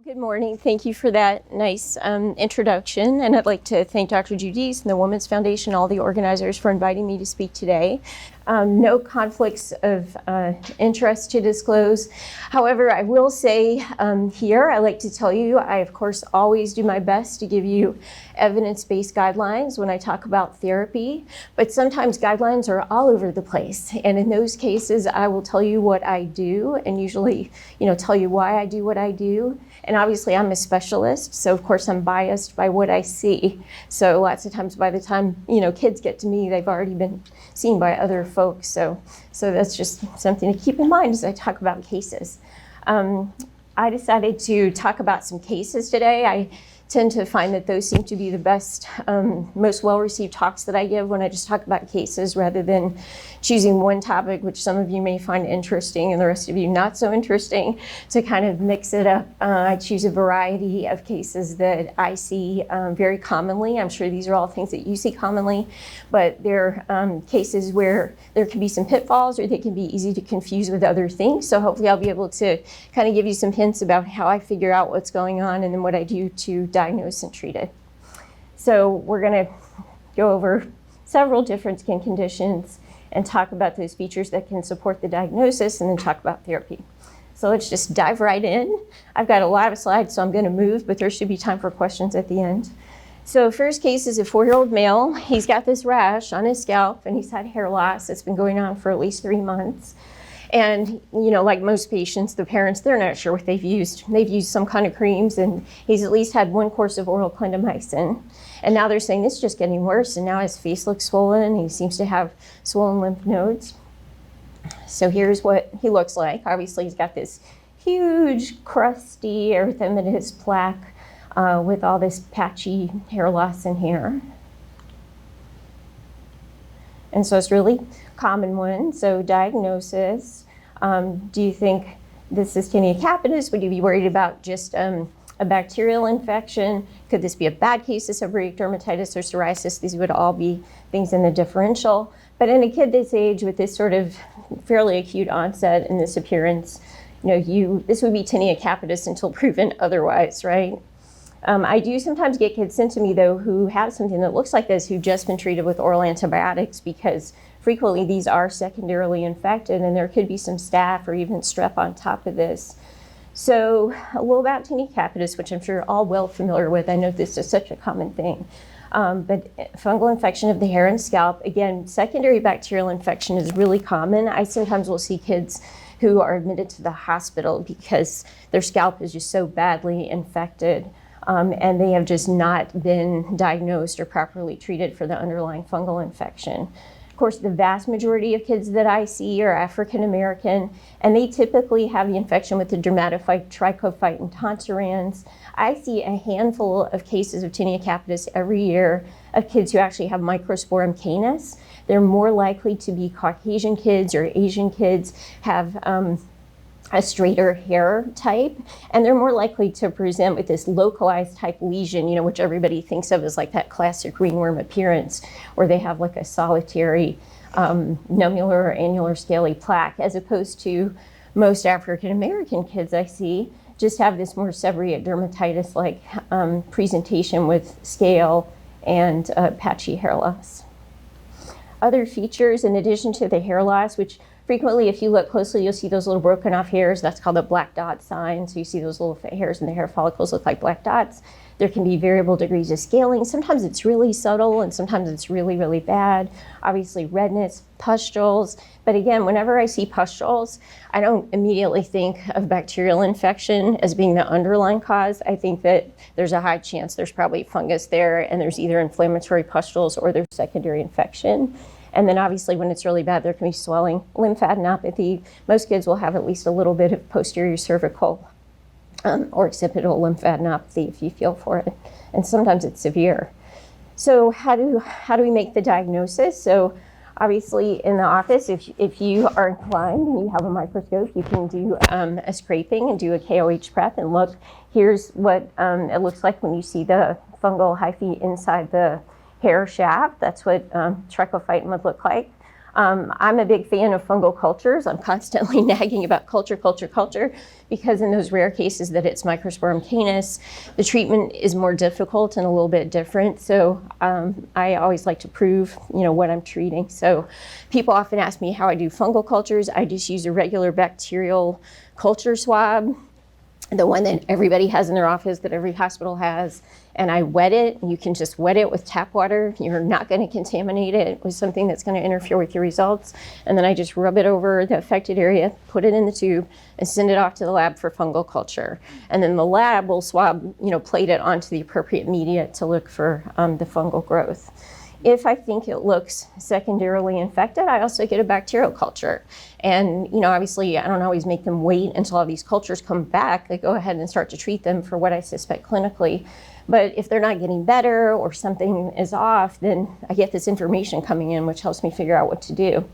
Good morning. Thank you for that nice introduction. And I'd like to thank Dr. Judice and the Women's Foundation, all the organizers for inviting me to speak today. No conflicts of interest to disclose. However, I will say here, I like to tell you, I of course always do my best to give you evidence-based guidelines when I talk about therapy, but sometimes guidelines are all over the place. And in those cases, I will tell you what I do and usually, tell you why I do what I do. And obviously I'm a specialist, so of course I'm biased by what I see. So lots of times by the time, kids get to me, they've already been seen by other folks. So that's just something to keep in mind as I talk about cases. I decided to talk about some cases today. I tend to find that those seem to be the best, most well-received talks that I give when I just talk about cases rather than choosing one topic, which some of you may find interesting and the rest of you not so interesting, to kind of mix it up. I choose a variety of cases that I see very commonly. I'm sure these are all things that you see commonly, but they're cases where there can be some pitfalls or they can be easy to confuse with other things. So hopefully I'll be able to kind of give you some hints about how I figure out what's going on and then what I do to diagnose and treat it. So we're going to go over several different skin conditions and talk about those features that can support the diagnosis and then talk about therapy. So let's just dive right in. I've got a lot of slides, so I'm going to move, but there should be time for questions at the end. So first case is a 4-year-old male. He's got this rash on his scalp and he's had hair loss that's been going on for at least 3 months. And, like most patients, the parents, they're not sure what they've used. They've used some kind of creams, and he's at least had 1 course of oral clindamycin. And now they're saying it's just getting worse, and now his face looks swollen. He seems to have swollen lymph nodes. So here's what he looks like. Obviously, he's got this huge, crusty erythematous plaque with all this patchy hair loss in here. And so it's really common one. So diagnosis, do you think this is tinea capitis? Would you be worried about just a bacterial infection? Could this be a bad case of seborrheic dermatitis or psoriasis? These would all be things in the differential. But in a kid this age with this sort of fairly acute onset and this appearance, this would be tinea capitis until proven otherwise, right? I do sometimes get kids sent to me, though, who have something that looks like this, who've just been treated with oral antibiotics, because frequently these are secondarily infected and there could be some staph or even strep on top of this. So a little about tinea capitis, which I'm sure you're all well familiar with. I know this is such a common thing. But fungal infection of the hair and scalp, again, secondary bacterial infection is really common. I sometimes will see kids who are admitted to the hospital because their scalp is just so badly infected. And they have just not been diagnosed or properly treated for the underlying fungal infection. Of course, the vast majority of kids that I see are African American, and they typically have the infection with the dermatophyte, trichophyte, and tonsurans. I see a handful of cases of tinea capitis every year of kids who actually have Microsporum canis. They're more likely to be Caucasian kids or Asian kids, have a straighter hair type, and they're more likely to present with this localized type lesion, which everybody thinks of as like that classic ringworm appearance, where they have like a solitary nummular or annular scaly plaque, as opposed to most African American kids I see just have this more seborrheic dermatitis-like presentation with scale and patchy hair loss. Other features, in addition to the hair loss, which frequently, if you look closely, you'll see those little broken off hairs. That's called a black dot sign. So you see those little hairs in the hair follicles look like black dots. There can be variable degrees of scaling. Sometimes it's really subtle and sometimes it's really, really bad. Obviously redness, pustules. But again, whenever I see pustules, I don't immediately think of bacterial infection as being the underlying cause. I think that there's a high chance there's probably fungus there and there's either inflammatory pustules or there's secondary infection. And then obviously when it's really bad, there can be swelling, lymphadenopathy. Most kids will have at least a little bit of posterior cervical or occipital lymphadenopathy if you feel for it. And sometimes it's severe. So how do we make the diagnosis? So obviously in the office, if you are inclined and you have a microscope, you can do a scraping and do a KOH prep and look. Here's what it looks like when you see the fungal hyphae inside the hair shaft. That's what trichophyton would look like. I'm a big fan of fungal cultures. I'm constantly nagging about culture, because in those rare cases that it's Microsporum canis, the treatment is more difficult and a little bit different. So I always like to prove, what I'm treating. So people often ask me how I do fungal cultures. I just use a regular bacterial culture swab, the one that everybody has in their office, that every hospital has, and I wet it. You can just wet it with tap water. You're not going to contaminate it with something that's going to interfere with your results. And then I just rub it over the affected area, put it in the tube, and send it off to the lab for fungal culture. And then the lab will swab, plate it onto the appropriate media to look for the fungal growth. If I think it looks secondarily infected, I also get a bacterial culture. And, obviously I don't always make them wait until all these cultures come back. I go ahead and start to treat them for what I suspect clinically. But if they're not getting better or something is off, then I get this information coming in, which helps me figure out what to do.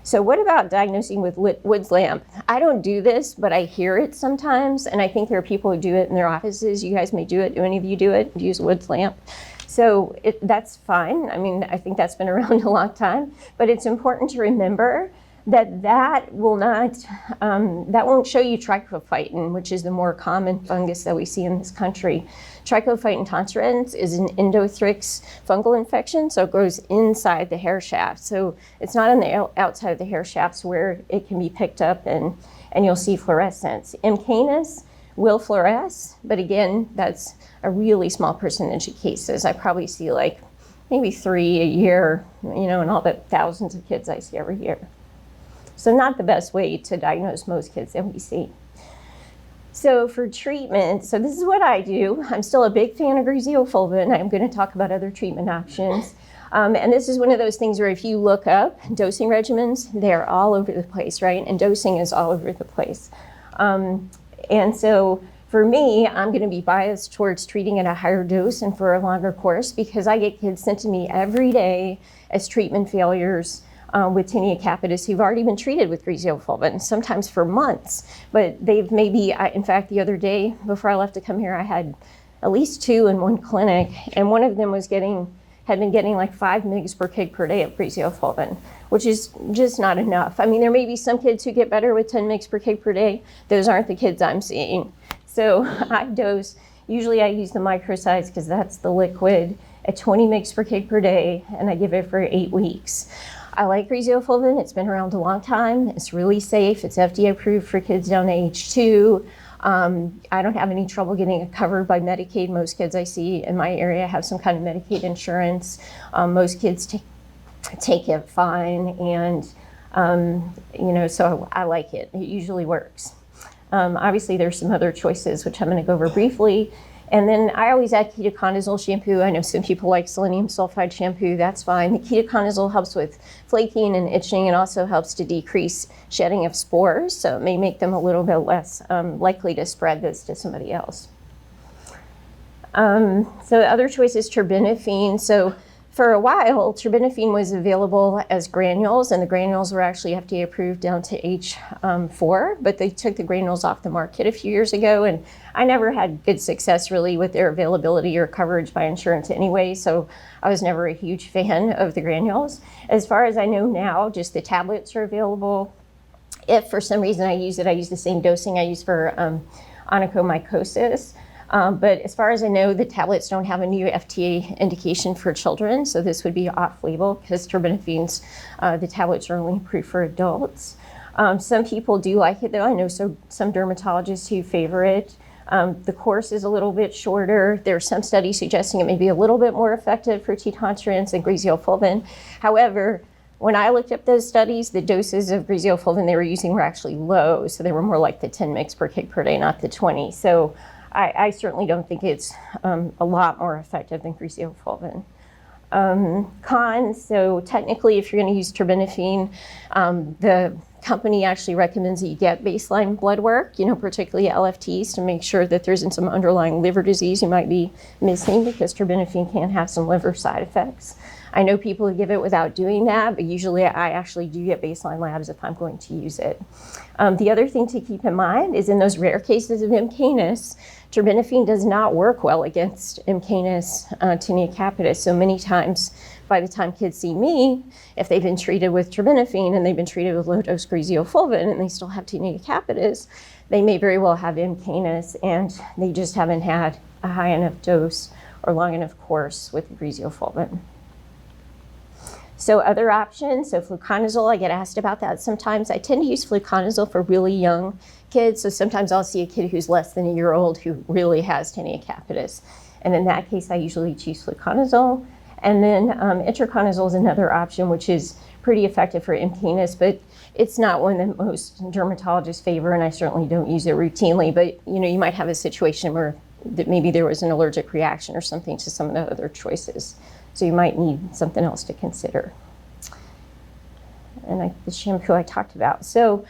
So what about diagnosing with Wood's lamp? I don't do this, but I hear it sometimes. And I think there are people who do it in their offices. You guys may do it. Do any of you do it? Use Wood's lamp? So that's fine. I mean, I think that's been around a long time, but it's important to remember that will not, that won't show you trichophyton, which is the more common fungus that we see in this country. Trichophyton tonsurens is an endothrix fungal infection, so it grows inside the hair shaft. So it's not on the outside of the hair shafts where it can be picked up and you'll see fluorescence. M. canis will fluoresce, but again, that's a really small percentage of cases. I probably see like maybe 3 a year, in all the thousands of kids I see every year. So not the best way to diagnose most kids that we see. So for treatment, so this is what I do. I'm still a big fan of griseofulvin. I'm going to talk about other treatment options. And this is one of those things where if you look up dosing regimens, they're all over the place, right? And dosing is all over the place. And so for me, I'm going to be biased towards treating at a higher dose and for a longer course, because I get kids sent to me every day as treatment failures with tinea capitis who've already been treated with griseofulvin, sometimes for months. But they've maybe, in fact, the other day before I left to come here, I had at least 2 in one clinic, and one of them had been getting like 5 mg per kg per day of griseofulvin, which is just not enough. I mean, there may be some kids who get better with 10 mg per kg per day. Those aren't the kids I'm seeing. So I dose, usually I use the microsize because that's the liquid, at 20 mg per kg per day, and I give it for 8 weeks. I like griseofulvin. It's been around a long time. It's really safe. It's FDA approved for kids down to age 2. I don't have any trouble getting it covered by Medicaid. Most kids I see in my area have some kind of Medicaid insurance. Most kids take it fine, and so I like it. It usually works. Obviously, there's some other choices, which I'm going to go over briefly. And then I always add ketoconazole shampoo. I know some people like selenium sulfide shampoo. That's fine. The ketoconazole helps with flaking and itching, and also helps to decrease shedding of spores, so it may make them a little bit less likely to spread this to somebody else. So the other choice is terbinafine. So for a while, terbinafine was available as granules, and the granules were actually FDA approved down to age 4, but they took the granules off the market a few years ago, and I never had good success really with their availability or coverage by insurance anyway, so I was never a huge fan of the granules. As far as I know now, just the tablets are available. If for some reason I use the same dosing I use for onychomycosis. But as far as I know, the tablets don't have a new FDA indication for children, so this would be off-label because terbinafines, the tablets are only approved for adults. Some people do like it, though. I know some dermatologists who favor it. The course is a little bit shorter. There are some studies suggesting it may be a little bit more effective for T. tonsurens than griseofulvin. However, when I looked up those studies, the doses of griseofulvin they were using were actually low, so they were more like the 10 mg per kg per day, not the 20. So I certainly don't think it's a lot more effective than griseofulvin. Cons, so technically if you're going to use terbinafine, the company actually recommends that you get baseline blood work, particularly LFTs, to make sure that there isn't some underlying liver disease you might be missing, because terbinafine can have some liver side effects. I know people who give it without doing that, but usually I actually do get baseline labs if I'm going to use it. The other thing to keep in mind is in those rare cases of M. canis, terbinafine does not work well against M. canis tinea capitis. So many times by the time kids see me, if they've been treated with terbinafine and they've been treated with low-dose griseofulvin and they still have tinea capitis, they may very well have M. canis, and they just haven't had a high enough dose or long enough course with griseofulvin. So other options, so fluconazole, I get asked about that sometimes. I tend to use fluconazole for really young kids. So sometimes I'll see a kid who's less than a year old who really has tinea capitis. And in that case, I usually choose fluconazole. And then itraconazole is another option, which is pretty effective for M. canis, but it's not one that most dermatologists favor, and I certainly don't use it routinely. But you might have a situation where maybe there was an allergic reaction or something to some of the other choices. So you might need something else to consider. And the shampoo I talked about. So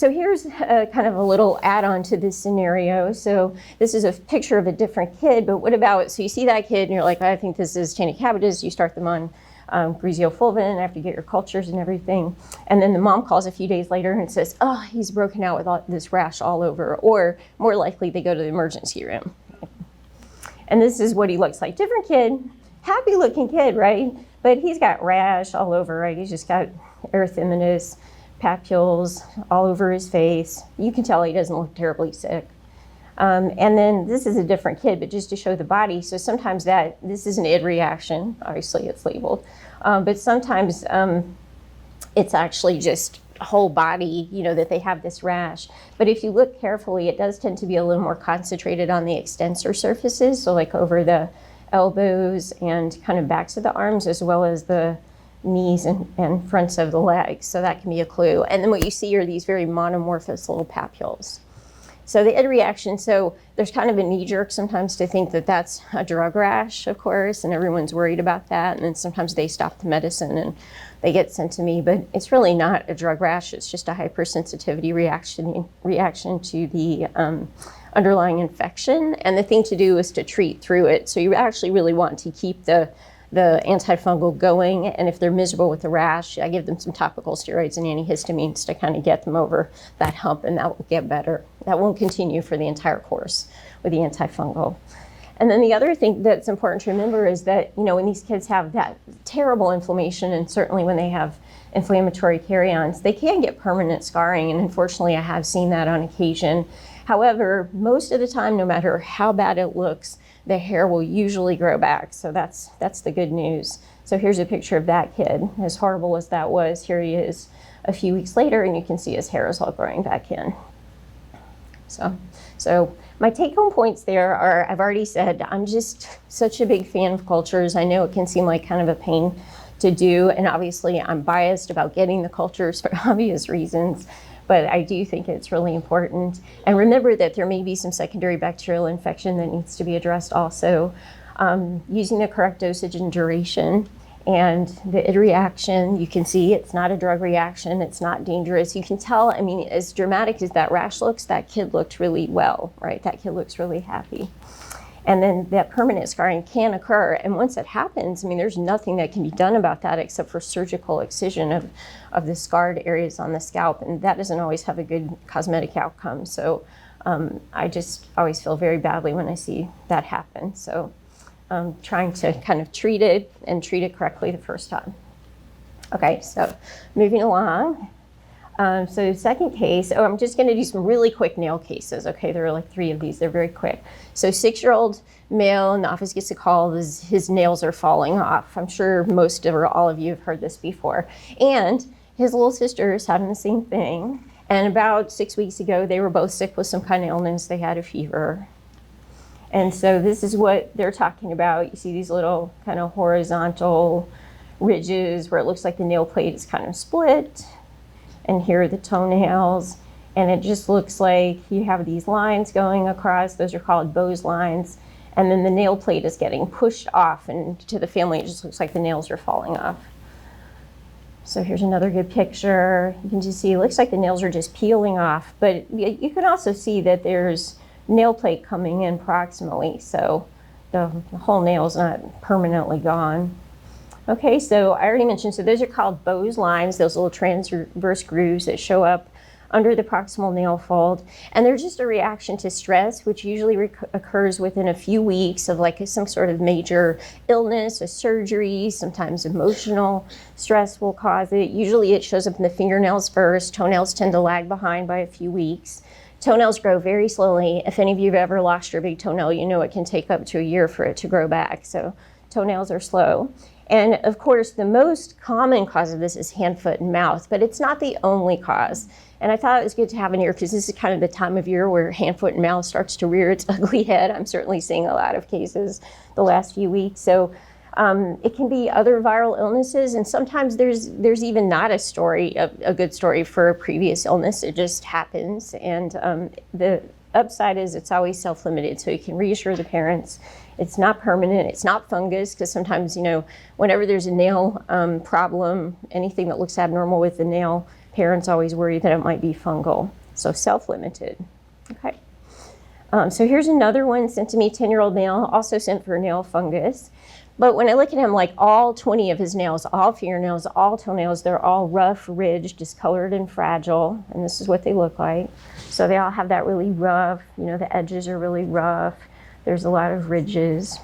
here's kind of a little add-on to this scenario. So this is a picture of a different kid, but what about, so you see that kid and you're like, I think this is tinea capitis. You start them on griseofulvin after you get your cultures and everything. And then the mom calls a few days later and says, oh, he's broken out with all this rash all over. Or more likely, they go to the emergency room. And this is what he looks like. Different kid. Happy looking kid, right? But he's got rash all over, right? He's just got erythematous papules all over his face. You can tell he doesn't look terribly sick. And then this is a different kid, but just to show the body. So sometimes this is an id reaction. Obviously it's labeled. But sometimes it's actually just a whole body, that they have this rash. But if you look carefully, it does tend to be a little more concentrated on the extensor surfaces. So like over the elbows and kind of backs of the arms, as well as the knees and fronts of the legs. So that can be a clue. And then what you see are these very monomorphous little papules. So the id reaction, so there's kind of a knee jerk sometimes to think that that's a drug rash, of course, and everyone's worried about that. And then sometimes they stop the medicine and they get sent to me, but it's really not a drug rash. It's just a hypersensitivity reaction to the underlying infection. And the thing to do is to treat through it. So you actually really want to keep the antifungal going, and if they're miserable with the rash, I give them some topical steroids and antihistamines to kind of get them over that hump, and that will get better. That won't continue for the entire course with the antifungal. And then the other thing that's important to remember is that, when these kids have that terrible inflammation, and certainly when they have inflammatory carry-ons, they can get permanent scarring, and unfortunately I have seen that on occasion. However, most of the time, no matter how bad it looks, the hair will usually grow back. So that's the good news. So here's a picture of that kid. As horrible as that was, here he is a few weeks later, and you can see his hair is all growing back in. So my take-home points there are, I've already said, I'm just such a big fan of cultures. I know it can seem like kind of a pain to do, and obviously I'm biased about getting the cultures for obvious reasons. But I do think it's really important. And remember that there may be some secondary bacterial infection that needs to be addressed also. Using the correct dosage and duration, and the id reaction, you can see it's not a drug reaction, it's not dangerous. You can tell, as dramatic as that rash looks, that kid looked really well, right? That kid looks really happy. And then that permanent scarring can occur. And once it happens, there's nothing that can be done about that except for surgical excision of the scarred areas on the scalp. And that doesn't always have a good cosmetic outcome. So I just always feel very badly when I see that happen. So trying to kind of treat it correctly the first time. Okay, so moving along. So the second case, I'm just going to do some really quick nail cases. Okay, there are like 3 of these. They're very quick. So 6-year-old male in the office gets a call. His nails are falling off. I'm sure most or all of you have heard this before. And his little sister is having the same thing. And about 6 weeks ago, they were both sick with some kind of illness. They had a fever. And so this is what they're talking about. You see these little kind of horizontal ridges where it looks like the nail plate is kind of split. And here are the toenails, and it just looks like you have these lines going across. Those are called Bowes lines. And then the nail plate is getting pushed off, and to the family, it just looks like the nails are falling off. So here's another good picture. You can just see, it looks like the nails are just peeling off, but you can also see that there's nail plate coming in proximally, so the whole nail is not permanently gone. Okay, so I already mentioned, so those are called Bowes lines, those little transverse grooves that show up under the proximal nail fold. And they're just a reaction to stress, which usually occurs within a few weeks of like some sort of major illness, a surgery. Sometimes emotional stress will cause it. Usually it shows up in the fingernails first. Toenails tend to lag behind by a few weeks. Toenails grow very slowly. If any of you have ever lost your big toenail, you know it can take up to a year for it to grow back. So toenails are slow. And of course, the most common cause of this is hand, foot, and mouth, but it's not the only cause. And I thought it was good to have in here because this is kind of the time of year where hand, foot, and mouth starts to rear its ugly head. I'm certainly seeing a lot of cases the last few weeks. So it can be other viral illnesses, and sometimes there's even not a story, a good story for a previous illness. It just happens. And the upside is it's always self-limited, so you can reassure the parents it's not permanent, it's not fungus, because sometimes, you know, whenever there's a nail problem, anything that looks abnormal with the nail, parents always worry that it might be fungal. So self-limited. Okay. So here's another one sent to me, 10-year-old male, also sent for nail fungus. But when I look at him, like all 20 of his nails, all fingernails, all toenails, they're all rough, ridged, discolored, and fragile. And this is what they look like. So they all have that really rough, you know, the edges are really rough. There's a lot of ridges.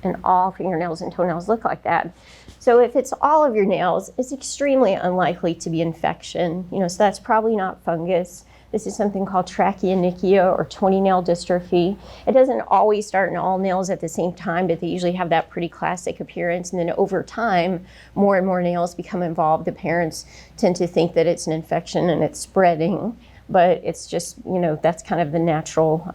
And all fingernails and toenails look like that. So if it's all of your nails, it's extremely unlikely to be infection. You know, so that's probably not fungus. This is something called trachyonychia or 20-nail dystrophy. It doesn't always start in all nails at the same time, but they usually have that pretty classic appearance. And then over time, more and more nails become involved. The parents tend to think that it's an infection and it's spreading, but it's just, you know, that's kind of the natural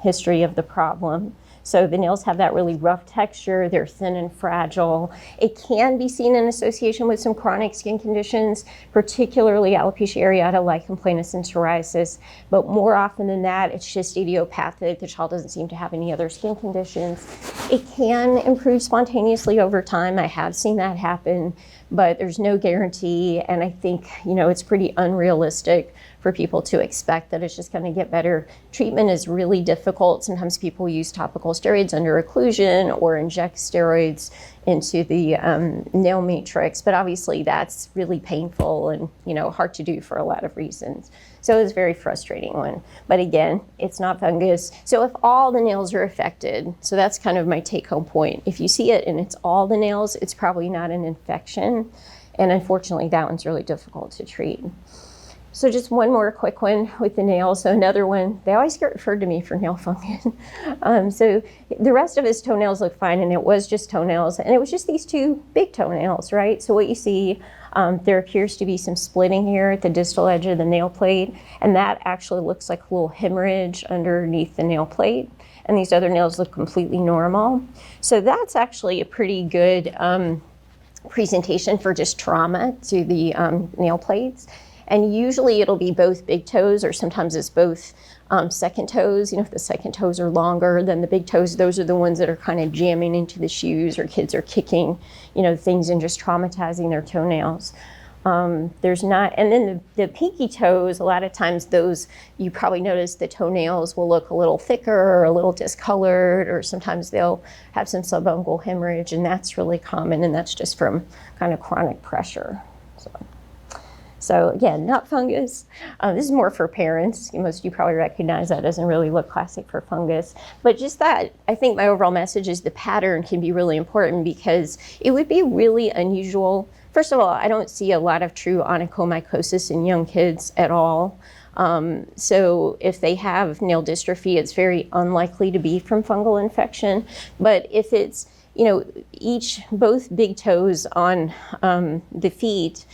history of the problem. So the nails have that really rough texture, they're thin and fragile. It can be seen in association with some chronic skin conditions, particularly alopecia areata, lichen planus, and psoriasis. But more often than that, it's just idiopathic. The child doesn't seem to have any other skin conditions. It can improve spontaneously over time. I have seen that happen, but there's no guarantee. And I think, you know, it's pretty unrealistic for people to expect that it's just going to get better. Treatment is really difficult. Sometimes people use topical steroids under occlusion or inject steroids into the nail matrix, but obviously that's really painful and, you know, hard to do for a lot of reasons. So it's a very frustrating one. But again, it's not fungus. So if all the nails are affected, so that's kind of my take-home point. If you see it and it's all the nails, it's probably not an infection. And unfortunately, that one's really difficult to treat. So just one more quick one with the nails. So another one, they always get referred to me for nail fungus. So the rest of his toenails look fine, and it was just toenails, and it was just these two big toenails, right? So what you see, there appears to be some splitting here at the distal edge of the nail plate, and that actually looks like a little hemorrhage underneath the nail plate. And these other nails look completely normal. So that's actually a pretty good presentation for just trauma to the nail plates. And usually it'll be both big toes, or sometimes it's both second toes. You know, if the second toes are longer than the big toes, those are the ones that are kind of jamming into the shoes, or kids are kicking, you know, things and just traumatizing their toenails. There's not, and then the pinky toes, a lot of times those, you probably notice the toenails will look a little thicker or a little discolored, or sometimes they'll have some subungual hemorrhage, and that's really common, and that's just from kind of chronic pressure. So again, not fungus. This is more for parents. Most of you probably recognize that doesn't really look classic for fungus. But just that, I think my overall message is the pattern can be really important, because it would be really unusual. First of all, I don't see a lot of true onychomycosis in young kids at all. So if they have nail dystrophy, it's very unlikely to be from fungal infection. But if it's, you know, both big toes on the feet,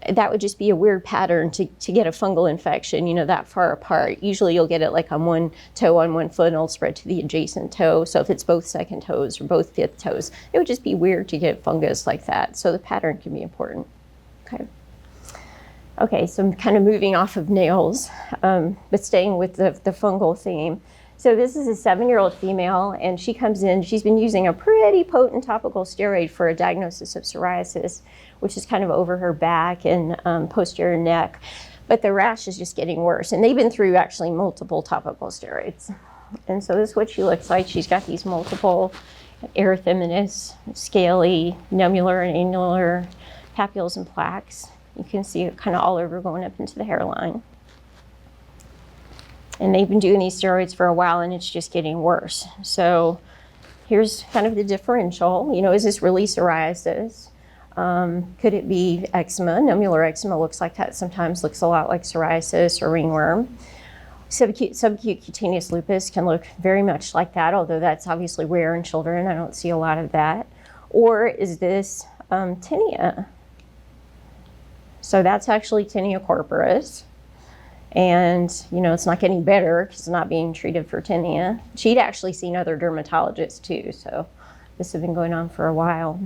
that would just be a weird pattern to get a fungal infection, you know, that far apart. Usually you'll get it like on one toe on one foot, and it'll spread to the adjacent toe. So if it's both second toes or both fifth toes, it would just be weird to get fungus like that. So the pattern can be important. Okay, so I'm kind of moving off of nails, but staying with the fungal theme. So this is a 7-year-old female, and she comes in, she's been using a pretty potent topical steroid for a diagnosis of psoriasis, which is kind of over her back and posterior neck. But the rash is just getting worse, and they've been through actually multiple topical steroids. And so this is what she looks like. She's got these multiple erythematous, scaly, nummular and annular papules and plaques. You can see it kind of all over going up into the hairline. And they've been doing these steroids for a while, and it's just getting worse. So here's kind of the differential. You know, is this really psoriasis? Could it be eczema? Nomular eczema looks like that. Sometimes looks a lot like psoriasis or ringworm. Subacute cutaneous lupus can look very much like that, although that's obviously rare in children. I don't see a lot of that. Or is this tinea? So that's actually tinea corporis. And, you know, it's not getting better because it's not being treated for tinea. She'd actually seen other dermatologists too, so this has been going on for a while.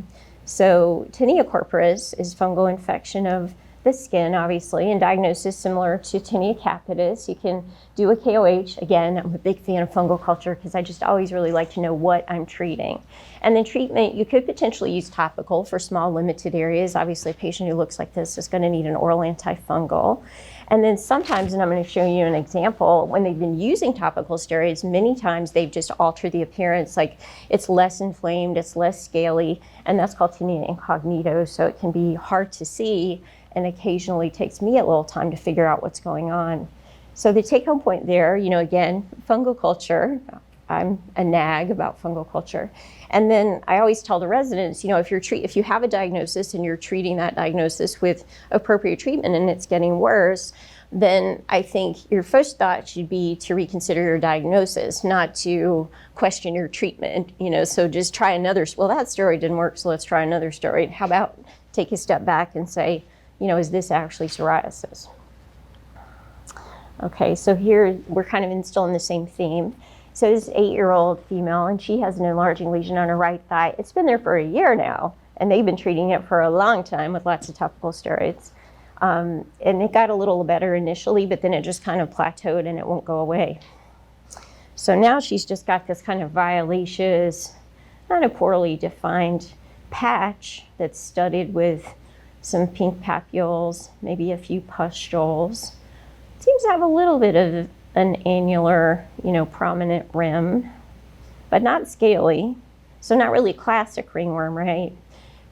So tinea corporis is fungal infection of the skin, obviously, and diagnosis similar to tinea capitis. You can do a KOH. Again, I'm a big fan of fungal culture because I just always really like to know what I'm treating. And then treatment, you could potentially use topical for small limited areas. Obviously, a patient who looks like this is going to need an oral antifungal. And then sometimes, and I'm going to show you an example, when they've been using topical steroids, many times they've just altered the appearance, like it's less inflamed, it's less scaly, and that's called tinea incognito, so it can be hard to see, and occasionally takes me a little time to figure out what's going on. So the take-home point there, you know, again, fungal culture. I'm a nag about fungal culture. And then I always tell the residents, you know, if you have a diagnosis and you're treating that diagnosis with appropriate treatment and it's getting worse, then I think your first thought should be to reconsider your diagnosis, not to question your treatment, you know, so just try another, well, that steroid didn't work, so let's try another steroid. How about take a step back and say, you know, is this actually psoriasis? Okay, so here we're kind of still in the same theme. So this 8-year-old female, and she has an enlarging lesion on her right thigh. It's been there for a year now, and they've been treating it for a long time with lots of topical steroids. And it got a little better initially, but then it just kind of plateaued and it won't go away. So now she's just got this kind of violaceous, kind of poorly defined patch that's studded with some pink papules, maybe a few pustules. Seems to have a little bit of an annular, you know, prominent rim, but not scaly. So not really classic ringworm, right?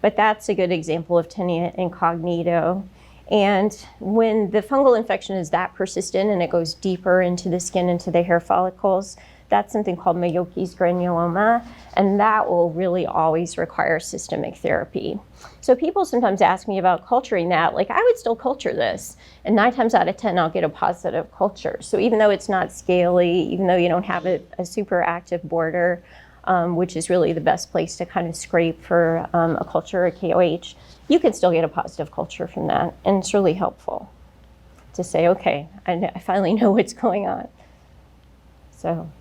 But that's a good example of tinea incognito. And when the fungal infection is that persistent and it goes deeper into the skin, into the hair follicles, that's something called Meioki's granuloma, and that will really always require systemic therapy. So people sometimes ask me about culturing that, like I would still culture this, and 9 times out of 10 I'll get a positive culture. So even though it's not scaly, even though you don't have a super active border, which is really the best place to kind of scrape for a culture, a KOH, you can still get a positive culture from that, and it's really helpful to say, okay, I finally know what's going on. So.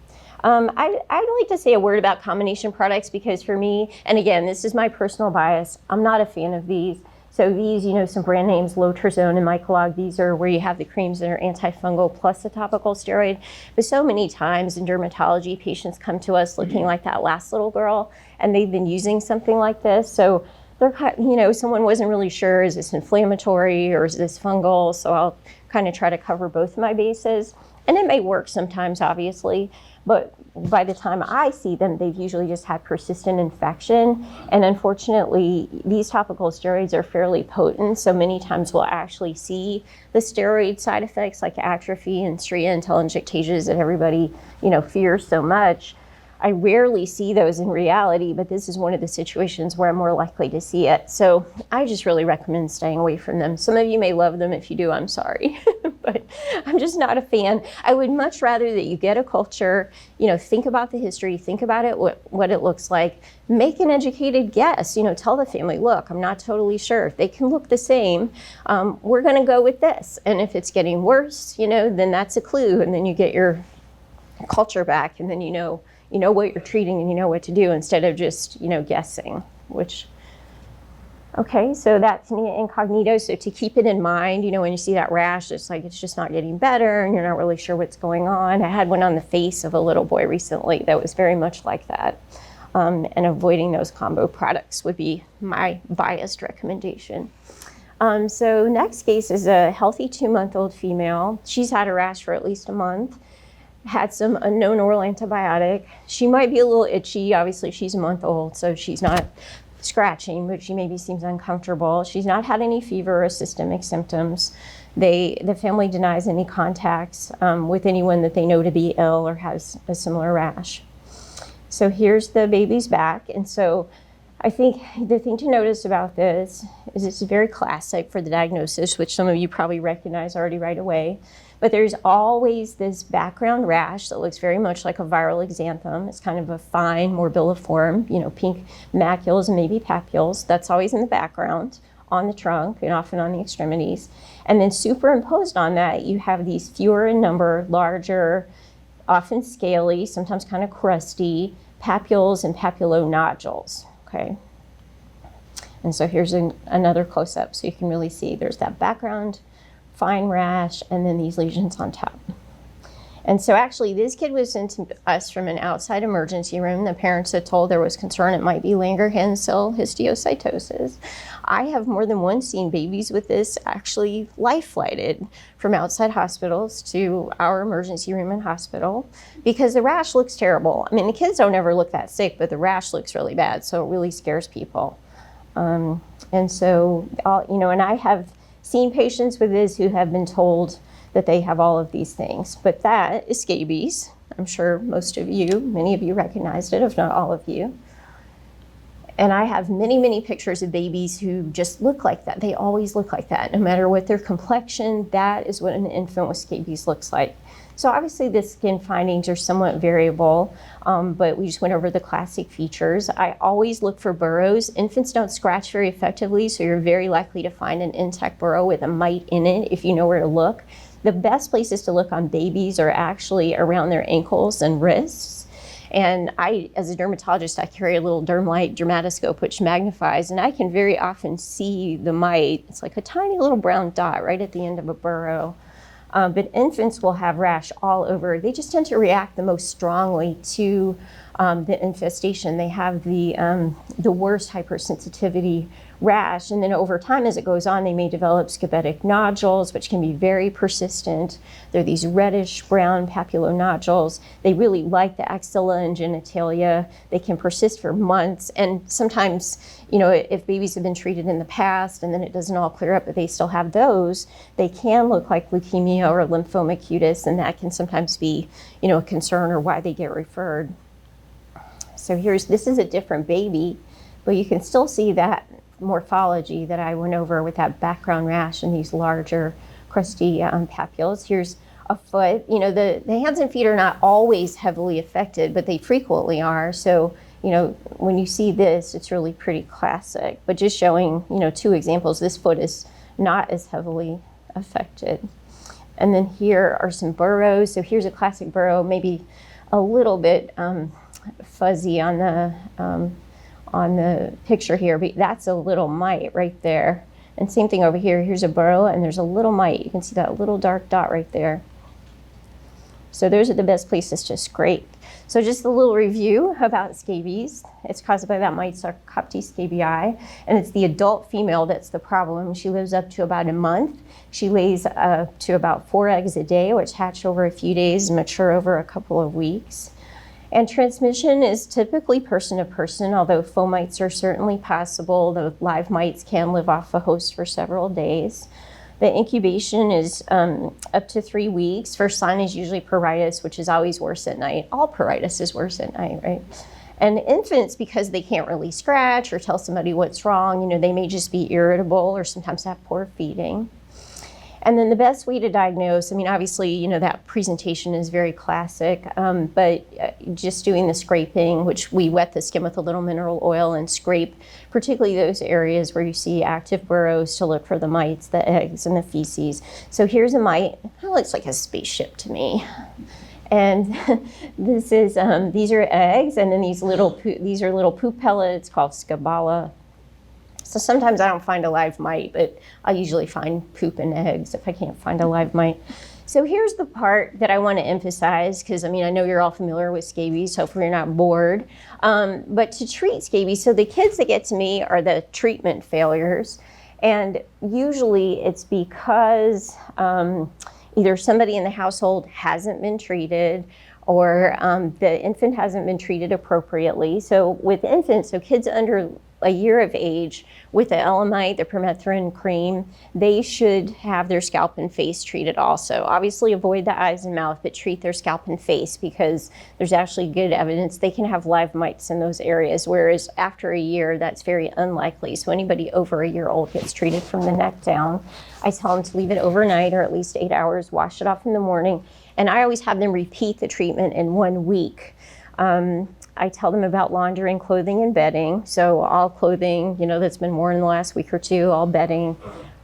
I'd like to say a word about combination products because for me, and again, this is my personal bias, I'm not a fan of these. So these, you know, some brand names, Lotrazone and Mycolog, these are where you have the creams that are antifungal plus the topical steroid. But so many times in dermatology, patients come to us looking like that last little girl, and they've been using something like this. So they're, you know, someone wasn't really sure, is this inflammatory or is this fungal? So I'll kind of try to cover both of my bases. And it may work sometimes, obviously, but by the time I see them, they've usually just had persistent infection. And unfortunately, these topical steroids are fairly potent, so many times we'll actually see the steroid side effects like atrophy and stria and telangiectasias that everybody, you know, fears so much. I rarely see those in reality, but this is one of the situations where I'm more likely to see it. So I just really recommend staying away from them. Some of you may love them. If you do, I'm sorry, but I'm just not a fan. I would much rather that you get a culture, you know, think about the history, think about it, what it looks like, make an educated guess, you know, tell the family, look, I'm not totally sure. If they can look the same, we're gonna go with this. And if it's getting worse, you know, then that's a clue. And then you get your culture back and then you know what you're treating and you know what to do instead of just, you know, guessing, which, okay, so that's tinea incognito. So to keep it in mind, you know, when you see that rash, it's like, it's just not getting better and you're not really sure what's going on. I had one on the face of a little boy recently that was very much like that. And avoiding those combo products would be my biased recommendation. So next case is a healthy 2-month-old female. She's had a rash for at least a month. Had some unknown oral antibiotic. She might be a little itchy. Obviously, she's a month old, so she's not scratching, but she maybe seems uncomfortable. She's not had any fever or systemic symptoms. The family denies any contacts with anyone that they know to be ill or has a similar rash. So here's the baby's back. And so I think the thing to notice about this is it's very classic for the diagnosis, which some of you probably recognize already right away. But there's always this background rash that looks very much like a viral exanthem. It's kind of a fine morbilliform, pink macules and maybe papules. That's always in the background on the trunk and often on the extremities. And then superimposed on that, you have these fewer in number, larger, often scaly, sometimes kind of crusty papules and papulonodules, okay? And so here's another close-up so you can really see there's that background fine rash, and then these lesions on top. And so actually this kid was sent to us from an outside emergency room. The parents had told there was concern it might be Langerhans cell histiocytosis. I have more than once seen babies with this actually life flighted from outside hospitals to our emergency room and hospital because the rash looks terrible. I mean, the kids don't ever look that sick, but the rash looks really bad, so it really scares people. And so, and I have seen patients with this who have been told that they have all of these things, but that is scabies. I'm sure many of you recognized it, if not all of you. And I have many, many pictures of babies who just look like that. They always look like that, no matter what their complexion. That is what an infant with scabies looks like. So obviously the skin findings are somewhat variable, but we just went over the classic features. I always look for burrows. Infants don't scratch very effectively, so you're very likely to find an intact burrow with a mite in it if you know where to look. The best places to look on babies are actually around their ankles and wrists. And I, as a dermatologist, I carry a little dermlight dermatoscope which magnifies, and I can very often see the mite. It's like a tiny little brown dot right at the end of a burrow. But infants will have rash all over. They just tend to react the most strongly to the infestation. They have the worst hypersensitivity rash, and then over time as it goes on, they may develop scabetic nodules, which can be very persistent. They're these reddish brown papulonodules. They really like the axilla and genitalia. They can persist for months, and sometimes, if babies have been treated in the past and then it doesn't all clear up, but they still have those, they can look like leukemia or lymphoma cutis, and that can sometimes be, a concern or why they get referred. So this is a different baby, but you can still see that morphology that I went over with that background rash and these larger crusty papules. Here's a foot. The hands and feet are not always heavily affected, but they frequently are. So, when you see this, it's really pretty classic. But just showing, 2 examples, this foot is not as heavily affected. And then here are some burrows. So here's a classic burrow, maybe a little bit fuzzy on the picture here, but that's a little mite right there. And same thing over here. Here's a burrow and there's a little mite. You can see that little dark dot right there. So those are the best places to scrape. So just a little review about scabies. It's caused by that mite Sarcoptes scabii, and it's the adult female that's the problem. She lives up to about a month. She lays to about 4 eggs a day, which hatch over a few days and mature over a couple of weeks. And transmission is typically person to person, although fomites are certainly possible. The live mites can live off a host for several days. The incubation is up to 3 weeks. First sign is usually pruritus, which is always worse at night. All pruritus is worse at night, right? And infants, because they can't really scratch or tell somebody what's wrong, they may just be irritable or sometimes have poor feeding. And then the best way to diagnose, obviously, that presentation is very classic, but just doing the scraping, which we wet the skin with a little mineral oil and scrape, particularly those areas where you see active burrows to look for the mites, the eggs, and the feces. So here's a mite. It looks like a spaceship to me. And this is these are eggs, and then these are little poop pellets called scabala. So sometimes I don't find a live mite, but I usually find poop and eggs if I can't find a live mite. So here's the part that I want to emphasize, because I know you're all familiar with scabies, hopefully you're not bored. But to treat scabies, so the kids that get to me are the treatment failures. And usually it's because either somebody in the household hasn't been treated, or the infant hasn't been treated appropriately. So with infants, so kids under a year of age with the Elamite, the permethrin cream, they should have their scalp and face treated also. Obviously avoid the eyes and mouth, but treat their scalp and face because there's actually good evidence they can have live mites in those areas, whereas after a year, that's very unlikely. So anybody over a year old gets treated from the neck down. I tell them to leave it overnight or at least 8 hours, wash it off in the morning, and I always have them repeat the treatment in 1 week. I tell them about laundering, clothing, and bedding. So all clothing, that's been worn in the last week or two, all bedding,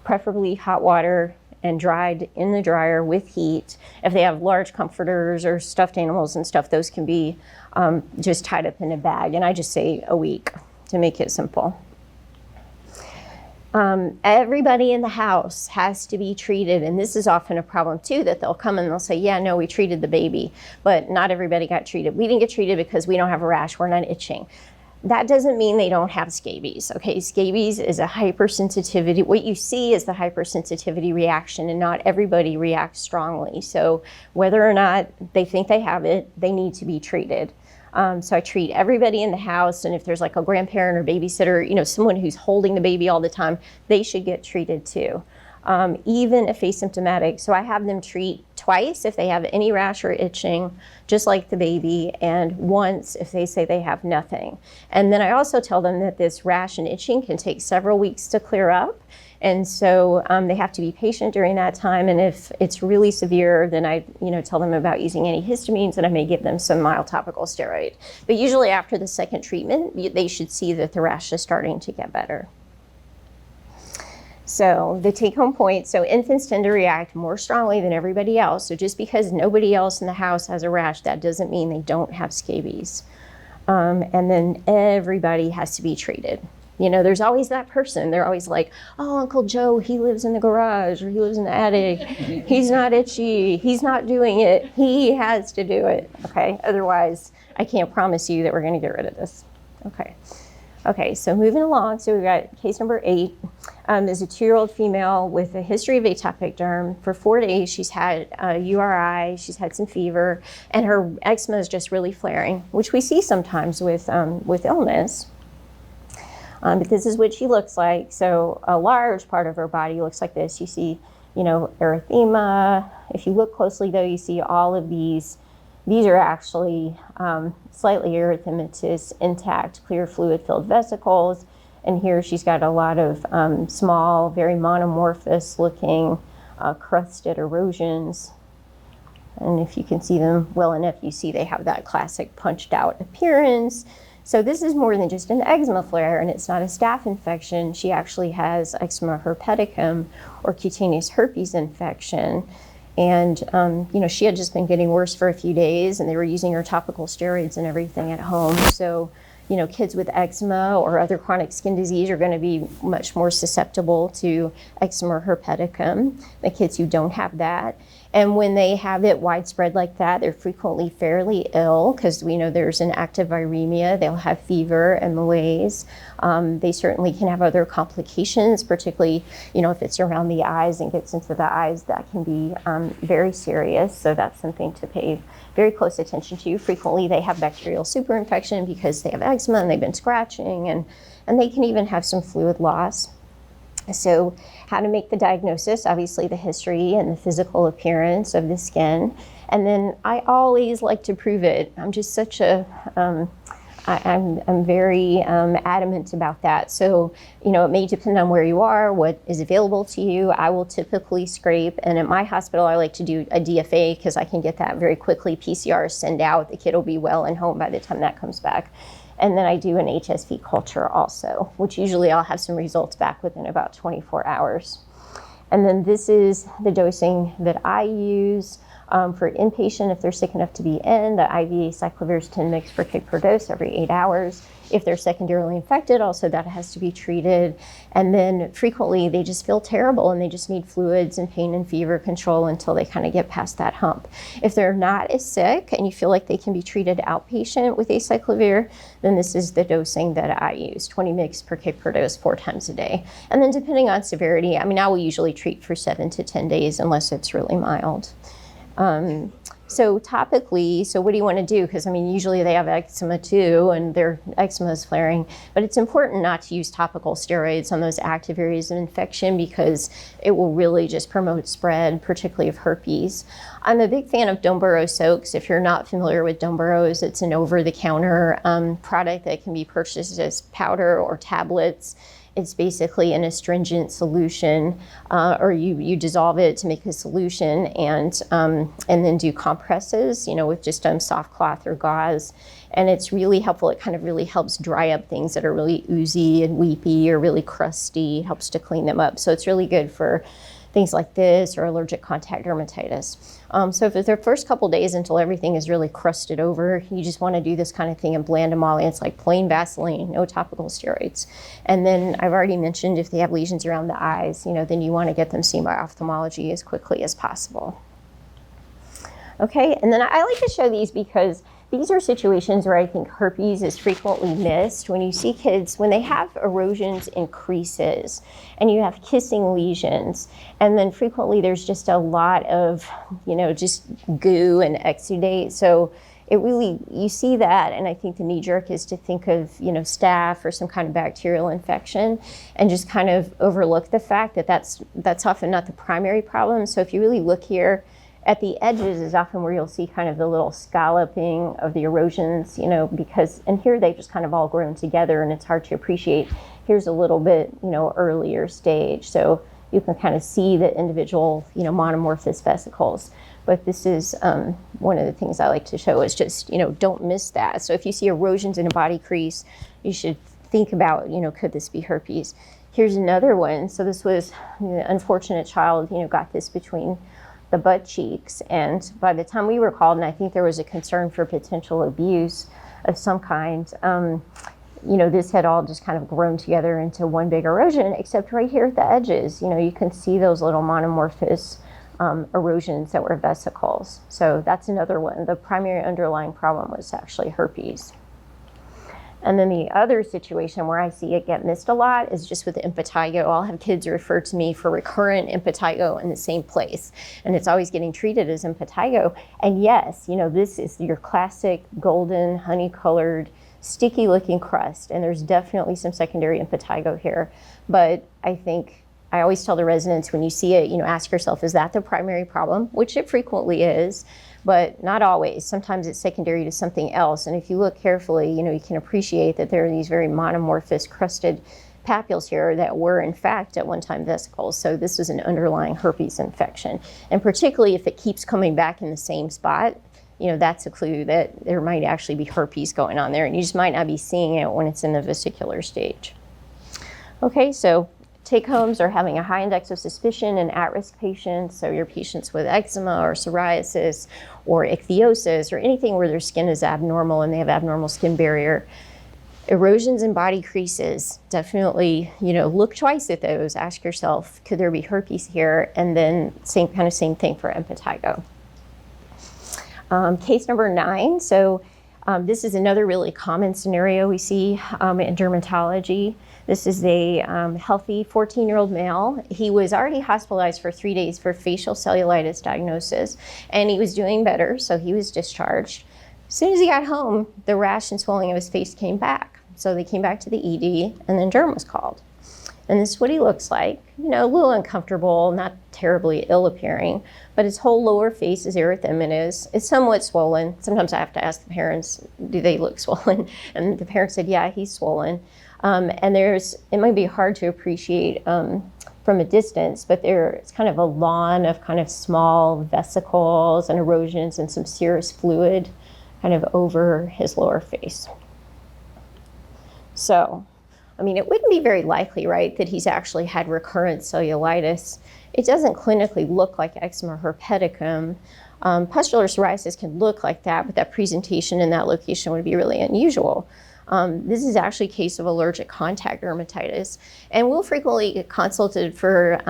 preferably hot water and dried in the dryer with heat. If they have large comforters or stuffed animals and stuff, those can be just tied up in a bag. And I just say a week to make it simple. Everybody in the house has to be treated, and this is often a problem too, that they'll come and they'll say, yeah, no, we treated the baby, but not everybody got treated. We didn't get treated because we don't have a rash, we're not itching. That doesn't mean they don't have scabies, okay? Scabies is a hypersensitivity. What you see is the hypersensitivity reaction, and not everybody reacts strongly. So whether or not they think they have it, they need to be treated. So I treat everybody in the house, and if there's like a grandparent or babysitter, someone who's holding the baby all the time, they should get treated too. Even if asymptomatic. So I have them treat twice if they have any rash or itching, just like the baby, and once if they say they have nothing. And then I also tell them that this rash and itching can take several weeks to clear up. And so they have to be patient during that time. And if it's really severe, then I tell them about using antihistamines, and I may give them some mild topical steroid. But usually after the second treatment, they should see that the rash is starting to get better. So the take-home point, so infants tend to react more strongly than everybody else. So just because nobody else in the house has a rash, that doesn't mean they don't have scabies. And then everybody has to be treated. There's always that person. They're always like, oh, Uncle Joe, he lives in the garage or he lives in the attic. He's not itchy. He's not doing it. He has to do it. Okay. Otherwise, I can't promise you that we're going to get rid of this. Okay. So moving along. So we've got case number 8. Is a 2-year-old female with a history of atopic derm. For 4 days, she's had a URI, she's had some fever, and her eczema is just really flaring, which we see sometimes with illness. But this is what she looks like. So a large part of her body looks like this. You see, erythema. If you look closely, though, you see all of these. These are actually slightly erythematous, intact, clear fluid-filled vesicles. And here she's got a lot of small, very monomorphous-looking crusted erosions. And if you can see them well enough, you see they have that classic punched-out appearance. So this is more than just an eczema flare, and it's not a staph infection. She actually has eczema herpeticum, or cutaneous herpes infection. And, she had just been getting worse for a few days, and they were using her topical steroids and everything at home. So, kids with eczema or other chronic skin disease are going to be much more susceptible to eczema herpeticum than kids who don't have that. And when they have it widespread like that, they're frequently fairly ill because we know there's an active viremia. They'll have fever and malaise. They certainly can have other complications, particularly, if it's around the eyes and gets into the eyes, that can be very serious. So that's something to pay very close attention to. Frequently, they have bacterial superinfection because they have eczema and they've been scratching, and they can even have some fluid loss. So how to make the diagnosis, obviously the history and the physical appearance of the skin. And then I always like to prove it. I'm just such a, I'm very adamant about that. So, it may depend on where you are, what is available to you. I will typically scrape, and at my hospital, I like to do a DFA because I can get that very quickly. PCR send out, the kid will be well and home by the time that comes back. And then I do an HSV culture also, which usually I'll have some results back within about 24 hours. And then this is the dosing that I use for inpatient if they're sick enough to be in. The IV acyclovir is 10 mg per kg per dose every 8 hours. If they're secondarily infected, also that has to be treated. And then frequently they just feel terrible and they just need fluids and pain and fever control until they kind of get past that hump. If they're not as sick and you feel like they can be treated outpatient with acyclovir, then this is the dosing that I use, 20 mg per kg per dose 4 times a day. And then depending on severity, I will usually treat for 7 to 10 days unless it's really mild. So topically, so what do you want to do? Because I mean, usually they have eczema too, and their eczema is flaring. But it's important not to use topical steroids on those active areas of infection because it will really just promote spread, particularly of herpes. I'm a big fan of Domburo soaks. If you're not familiar with Domburos, it's an over-the-counter product that can be purchased as powder or tablets. It's basically an astringent solution, or you dissolve it to make a solution, and then do compresses, with just soft cloth or gauze. And it's really helpful. It kind of really helps dry up things that are really oozy and weepy or really crusty, helps to clean them up. So it's really good for things like this or allergic contact dermatitis. So if it's their first couple days until everything is really crusted over, you just want to do this kind of thing and blend them all in. It's like plain Vaseline, no topical steroids. And then I've already mentioned if they have lesions around the eyes, then you want to get them seen by ophthalmology as quickly as possible. Okay, and then I like to show these because these are situations where I think herpes is frequently missed. When you see kids, when they have erosions in creases and you have kissing lesions, and then frequently there's just a lot of, just goo and exudate. So it really, you see that, and I think the knee jerk is to think of, staph or some kind of bacterial infection and just kind of overlook the fact that that's often not the primary problem. So if you really look here, at the edges is often where you'll see kind of the little scalloping of the erosions, because, and here they've just kind of all grown together and it's hard to appreciate. Here's a little bit, earlier stage. So you can kind of see the individual, monomorphous vesicles. But this is one of the things I like to show is just, don't miss that. So if you see erosions in a body crease, you should think about, could this be herpes? Here's another one. So this was an unfortunate child, got this between the butt cheeks, and by the time we were called, and I think there was a concern for potential abuse of some kind, this had all just kind of grown together into one big erosion, except right here at the edges, you can see those little monomorphous erosions that were vesicles. So that's another one. The primary underlying problem was actually herpes. And then the other situation where I see it get missed a lot is just with impetigo. I'll have kids refer to me for recurrent impetigo in the same place, and it's always getting treated as impetigo. And yes, this is your classic golden, honey-colored, sticky-looking crust, and there's definitely some secondary impetigo here. But I think I always tell the residents when you see it, ask yourself, is that the primary problem? Which it frequently is. But not always. Sometimes it's secondary to something else. And if you look carefully, you can appreciate that there are these very monomorphous crusted papules here that were in fact at one time vesicles. So this is an underlying herpes infection. And particularly if it keeps coming back in the same spot, that's a clue that there might actually be herpes going on there. And you just might not be seeing it when it's in the vesicular stage. Okay, so take-homes are having a high index of suspicion in at-risk patients, so your patients with eczema or psoriasis or ichthyosis or anything where their skin is abnormal and they have abnormal skin barrier. Erosions in body creases, definitely, look twice at those. Ask yourself, could there be herpes here? And then same thing for impetigo. Case number 9. So this is another really common scenario we see in dermatology. This is a healthy 14-year-old male. He was already hospitalized for 3 days for facial cellulitis diagnosis, and he was doing better, so he was discharged. As soon as he got home, the rash and swelling of his face came back. So they came back to the ED, and then derm was called. And this is what he looks like. A little uncomfortable, not terribly ill-appearing, but his whole lower face is erythematous. It's somewhat swollen. Sometimes I have to ask the parents, do they look swollen? And the parents said, yeah, he's swollen. And it might be hard to appreciate from a distance, but it's kind of a lawn of kind of small vesicles and erosions and some serous fluid kind of over his lower face. So, it wouldn't be very likely, right, that he's actually had recurrent cellulitis. It doesn't clinically look like eczema herpeticum. Pustular psoriasis can look like that, but that presentation in that location would be really unusual. This is actually a case of allergic contact dermatitis. And we'll frequently get consulted for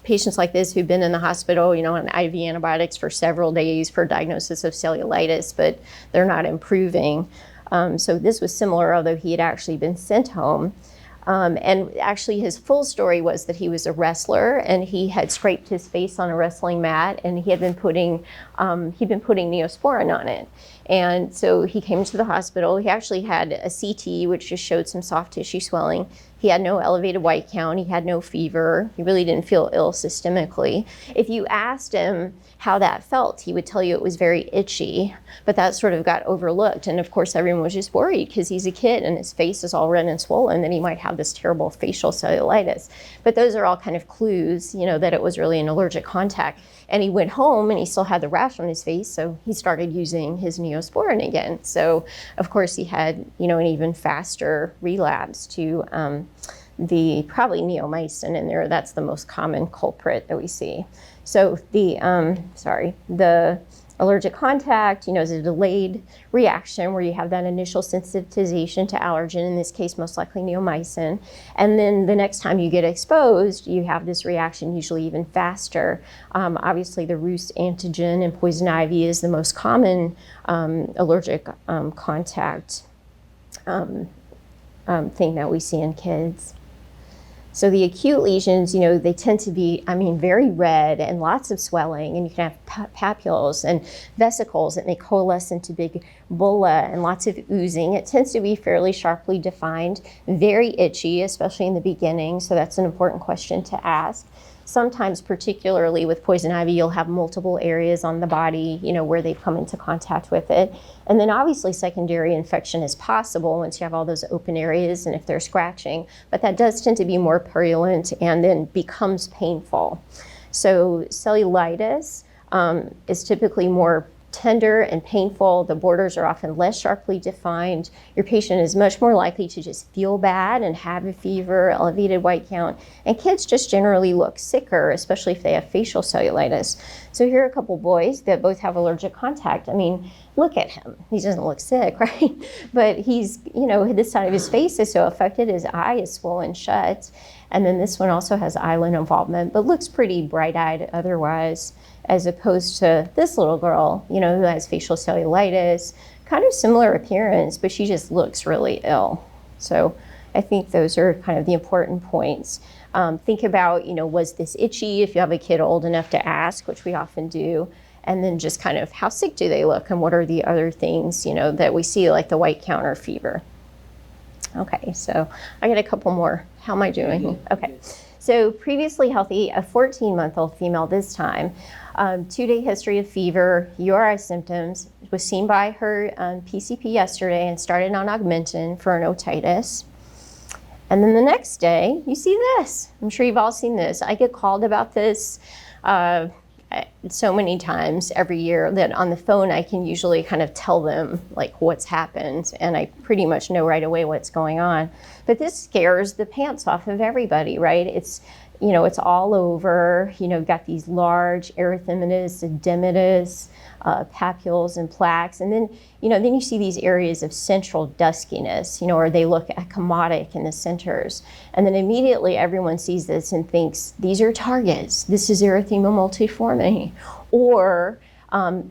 patients like this who've been in the hospital, on IV antibiotics for several days for diagnosis of cellulitis, but they're not improving. So this was similar, although he had actually been sent home. And actually his full story was that he was a wrestler and he had scraped his face on a wrestling mat and he'd been putting Neosporin on it. And so he came to the hospital. He actually had a CT, which just showed some soft tissue swelling. He had no elevated white count. He had no fever. He really didn't feel ill systemically. If you asked him how that felt, he would tell you it was very itchy, but that sort of got overlooked. And of course, everyone was just worried because he's a kid and his face is all red and swollen, that he might have this terrible facial cellulitis. But those are all kind of clues, that it was really an allergic contact. And he went home and he still had the rash on his face, so he started using his Neosporin again. So of course he had, an even faster relapse to the probably neomycin in there. That's the most common culprit that we see. So the allergic contact, is a delayed reaction where you have that initial sensitization to allergen, in this case, most likely neomycin. And then the next time you get exposed, you have this reaction usually even faster. Obviously, the Rhus antigen and poison ivy is the most common allergic contact thing that we see in kids. So the acute lesions, they tend to be, very red and lots of swelling, and you can have papules and vesicles that may coalesce into big bulla and lots of oozing. It tends to be fairly sharply defined, very itchy, especially in the beginning, so that's an important question to ask. Sometimes, particularly with poison ivy, you'll have multiple areas on the body, where they've come into contact with it. And then obviously secondary infection is possible once you have all those open areas and if they're scratching, but that does tend to be more purulent and then becomes painful. So cellulitis is typically more tender and painful. The borders are often less sharply defined. Your patient is much more likely to just feel bad and have a fever, elevated white count, and kids just generally look sicker, especially if they have facial cellulitis. So here are a couple boys that both have allergic contact. Look at him. He doesn't look sick, right? But he's, this side of his face is so affected, his eye is swollen shut. And then this one also has eyelid involvement, but looks pretty bright-eyed otherwise, as opposed to this little girl, who has facial cellulitis, kind of similar appearance, but she just looks really ill. So I think those are kind of the important points. Think about, was this itchy if you have a kid old enough to ask, which we often do, and then just kind of how sick do they look and what are the other things, that we see, like the white count or fever. Okay, so I got a couple more. How am I doing? Okay, so previously healthy, a 14-month-old female this time, 2-day history of fever, URI symptoms, was seen by her PCP yesterday and started on Augmentin for an otitis. And then the next day, you see this. I'm sure you've all seen this. I get called about this so many times every year that on the phone I can usually kind of tell them like what's happened, and I pretty much know right away what's going on. But this scares the pants off of everybody, right? It's all over. Got these large erythematous, edematous papules and plaques, and then you see these areas of central duskiness, or they look ecchymotic in the centers, and then immediately everyone sees this and thinks these are targets. This is erythema multiforme, or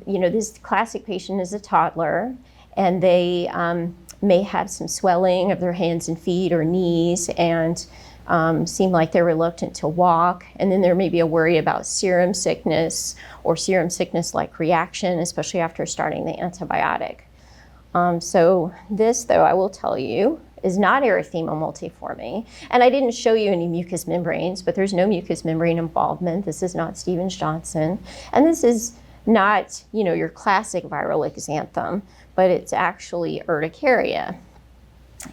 this classic patient is a toddler, and they may have some swelling of their hands and feet or knees, and seem like they're reluctant to walk, and then there may be a worry about serum sickness or serum sickness-like reaction, especially after starting the antibiotic. So this, though, I will tell you, is not erythema multiforme. And I didn't show you any mucous membranes, but there's no mucous membrane involvement. This is not Stevens-Johnson. And this is not, your classic viral exanthem, but it's actually urticaria.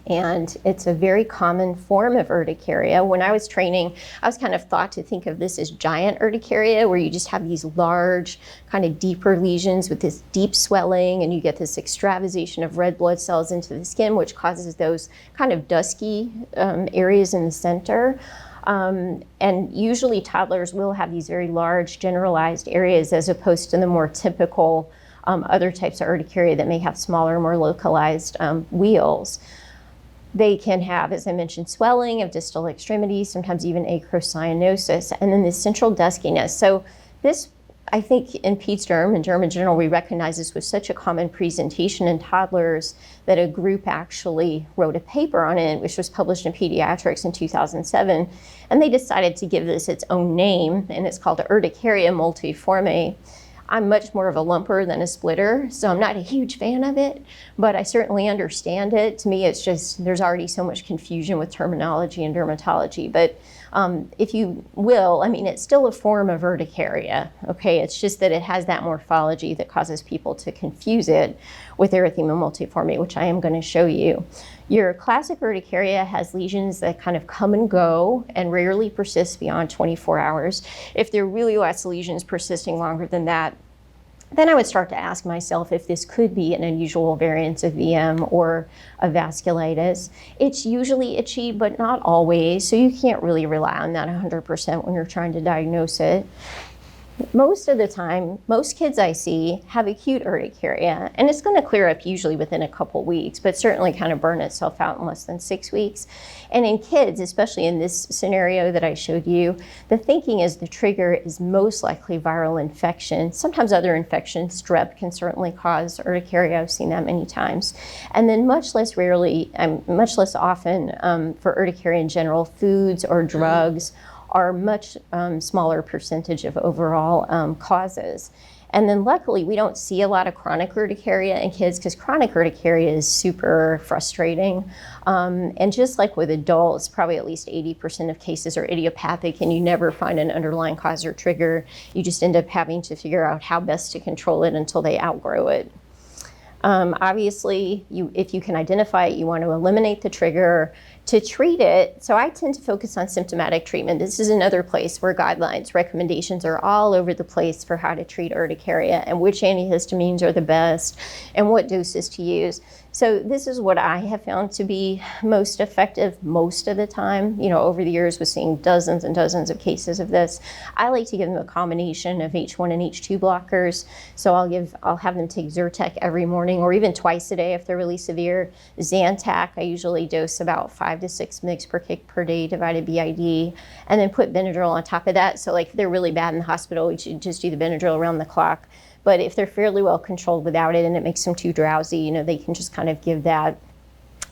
And it's a very common form of urticaria. When I was training, I was kind of thought to think of this as giant urticaria, where you just have these large, kind of deeper lesions with this deep swelling, and you get this extravasation of red blood cells into the skin, which causes those kind of dusky areas in the center. And usually toddlers will have these very large generalized areas, as opposed to the more typical other types of urticaria that may have smaller, more localized wheals. They can have, as I mentioned, swelling of distal extremities, sometimes even acrocyanosis, and then this central duskiness. So this I think in Peds Derm and Derm in general, we recognize this was such a common presentation in toddlers that a group actually wrote a paper on it, which was published in Pediatrics in 2007. And they decided to give this its own name, and it's called Urticaria multiforme. I'm much more of a lumper than a splitter, so I'm not a huge fan of it, but I certainly understand it. To me, it's just, there's already so much confusion with terminology and dermatology. But if you will, I mean, it's still a form of urticaria, okay? It's just that it has that morphology that causes people to confuse it with erythema multiforme, which I am going to show you. Your classic urticaria has lesions that kind of come and go and rarely persist beyond 24 hours. If they're really less lesions persisting longer than that, then I would start to ask myself if this could be an unusual variance of VM or a vasculitis. It's usually itchy, but not always, so you can't really rely on that 100% when you're trying to diagnose it. Most of the time, most kids I see have acute urticaria, and it's going to clear up usually within a couple weeks, but certainly kind of burn itself out in less than 6 weeks. And in kids, especially in this scenario that I showed you, the thinking is the trigger is most likely viral infection. Sometimes other infections, strep can certainly cause urticaria. I've seen that many times. And then much less rarely, much less often for urticaria in general, foods or drugs are much smaller percentage of overall causes. And then luckily, we don't see a lot of chronic urticaria in kids because chronic urticaria is super frustrating. And just like with adults, probably at least 80% of cases are idiopathic and you never find an underlying cause or trigger. You just end up having to figure out how best to control it until they outgrow it. Obviously, if you can identify it, you want to eliminate the trigger. To treat it, so I tend to focus on symptomatic treatment. This is another place where guidelines, recommendations are all over the place for how to treat urticaria and which antihistamines are the best and what doses to use. So this is what I have found to be most effective most of the time. You know, over the years, with seeing dozens and dozens of cases of this, I like to give them a combination of H1 and H2 blockers. So I'll have them take Zyrtec every morning or even twice a day if they're really severe. Zantac, I usually dose about 5 to 6 mg per kg per day divided BID, and then put Benadryl on top of that. So like if they're really bad in the hospital, we should just do the Benadryl around the clock. But if they're fairly well controlled without it and it makes them too drowsy, you know, they can just kind of give that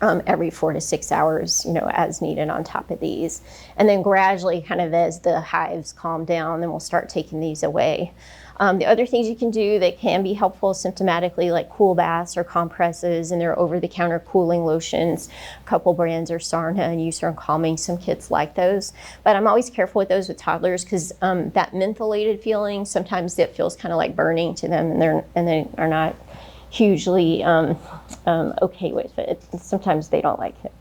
every 4 to 6 hours, you know, as needed on top of these. And then gradually, kind of as the hives calm down, then we'll start taking these away. The other things you can do that can be helpful symptomatically, like cool baths or compresses, and there are over-the-counter cooling lotions. A couple brands are Sarna and Eucerin Calming. Some kids like those. But I'm always careful with those with toddlers because that mentholated feeling, sometimes it feels kind of like burning to them, and they are not hugely okay with it. Sometimes they don't like it.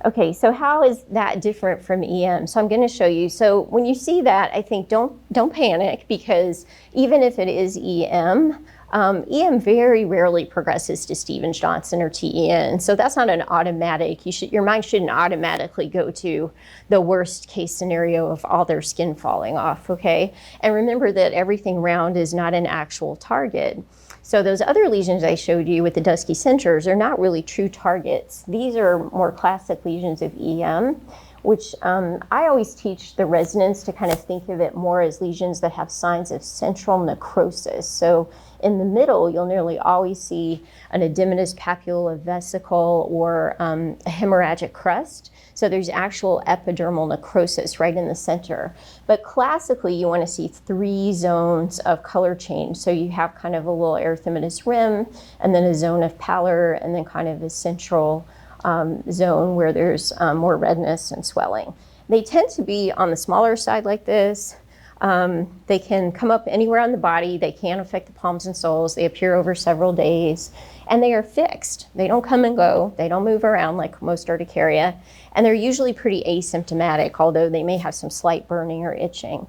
Okay, so how is that different from EM? So I'm going to show you. So when you see that, I think don't panic, because even if it is EM, EM very rarely progresses to Stevens-Johnson or TEN. So that's not an automatic. Your mind shouldn't automatically go to the worst case scenario of all their skin falling off, okay? And remember that everything round is not an actual target. So those other lesions I showed you with the dusky centers are not really true targets. These are more classic lesions of EM, which I always teach the residents to kind of think of it more as lesions that have signs of central necrosis. So in the middle, you'll nearly always see an edematous papule vesicle or a hemorrhagic crust. So there's actual epidermal necrosis right in the center. But classically, you want to see 3 zones of color change. So you have kind of a little erythematous rim, and then a zone of pallor, and then kind of a central zone where there's more redness and swelling. They tend to be on the smaller side like this. They can come up anywhere on the body. They can affect the palms and soles. They appear over several days, and they are fixed. They don't come and go. They don't move around like most urticaria, and they're usually pretty asymptomatic, although they may have some slight burning or itching.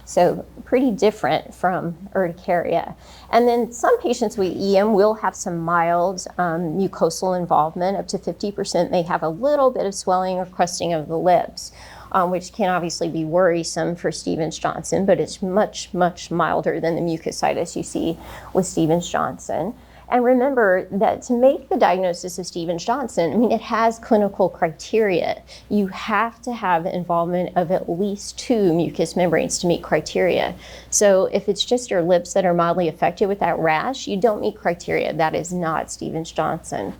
So pretty different from urticaria. And then some patients with EM will have some mild mucosal involvement. Up to 50% may have a little bit of swelling or crusting of the lips, which can obviously be worrisome for Stevens-Johnson, but it's much, much milder than the mucositis you see with Stevens-Johnson. And remember that to make the diagnosis of Stevens-Johnson, I mean, it has clinical criteria. You have to have involvement of at least 2 mucous membranes to meet criteria. So if it's just your lips that are mildly affected with that rash, you don't meet criteria. That is not Stevens-Johnson.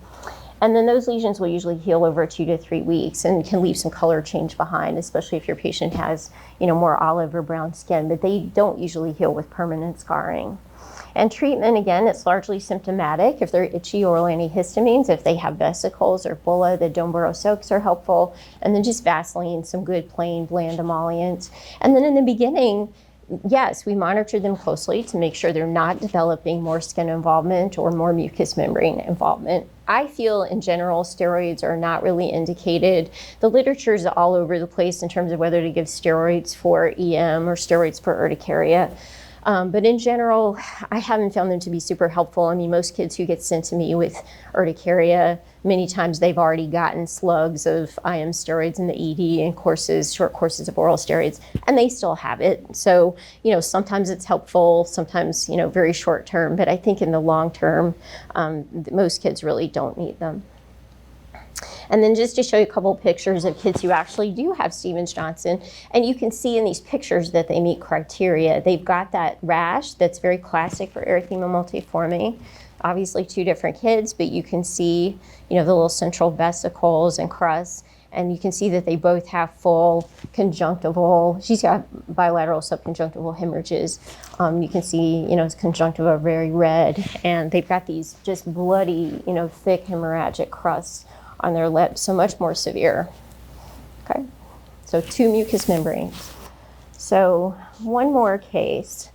And then those lesions will usually heal over 2 to 3 weeks and can leave some color change behind, especially if your patient has, more olive or brown skin, but they don't usually heal with permanent scarring. And treatment, again, it's largely symptomatic. If they're itchy, oral antihistamines. If they have vesicles or bulla, the Domboro soaks are helpful. And then just Vaseline, some good plain bland emollient. And then in the beginning, yes, we monitor them closely to make sure they're not developing more skin involvement or more mucous membrane involvement. I feel in general steroids are not really indicated. The literature is all over the place in terms of whether to give steroids for EM or steroids for urticaria. But in general, I haven't found them to be super helpful. I mean, most kids who get sent to me with urticaria, many times they've already gotten slugs of IM steroids in the ED and short courses of oral steroids, and they still have it. So, sometimes it's helpful, sometimes, very short term, but I think in the long term, most kids really don't need them. And then just to show you a couple pictures of kids who actually do have Stevens-Johnson, and you can see in these pictures that they meet criteria. They've got that rash that's very classic for erythema multiforme. Obviously 2 different kids, but you can see, the little central vesicles and crusts, and you can see that they both have full conjunctival. She's got bilateral subconjunctival hemorrhages. You can see, his conjunctiva very red, and they've got these just bloody, thick hemorrhagic crusts on their lips, so much more severe. Okay, so 2 mucous membranes. So one more case.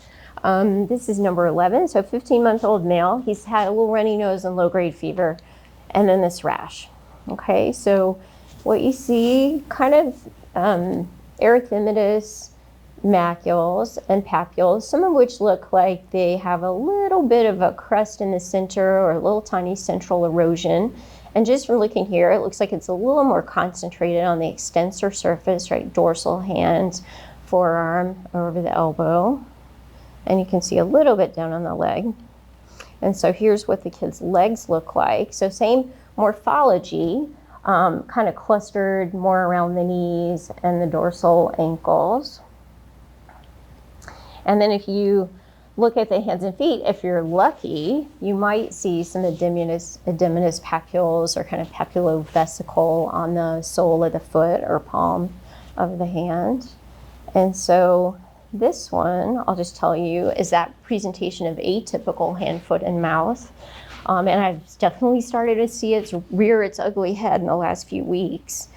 This is number 11, so 15-month-old male. He's had a little runny nose and low-grade fever, and then this rash. Okay, so what you see, kind of erythematous macules and papules, some of which look like they have a little bit of a crust in the center or a little tiny central erosion. And just from looking here, it looks like it's a little more concentrated on the extensor surface, right? Dorsal hand, forearm, over the elbow. And you can see a little bit down on the leg. And so here's what the kid's legs look like. So same morphology, kind of clustered more around the knees and the dorsal ankles. And then if you look at the hands and feet, if you're lucky, you might see some edematous papules or kind of papulovesicle on the sole of the foot or palm of the hand. And so this one, I'll just tell you, is that presentation of atypical hand, foot, and mouth. And I've definitely started to see it rear its ugly head in the last few weeks.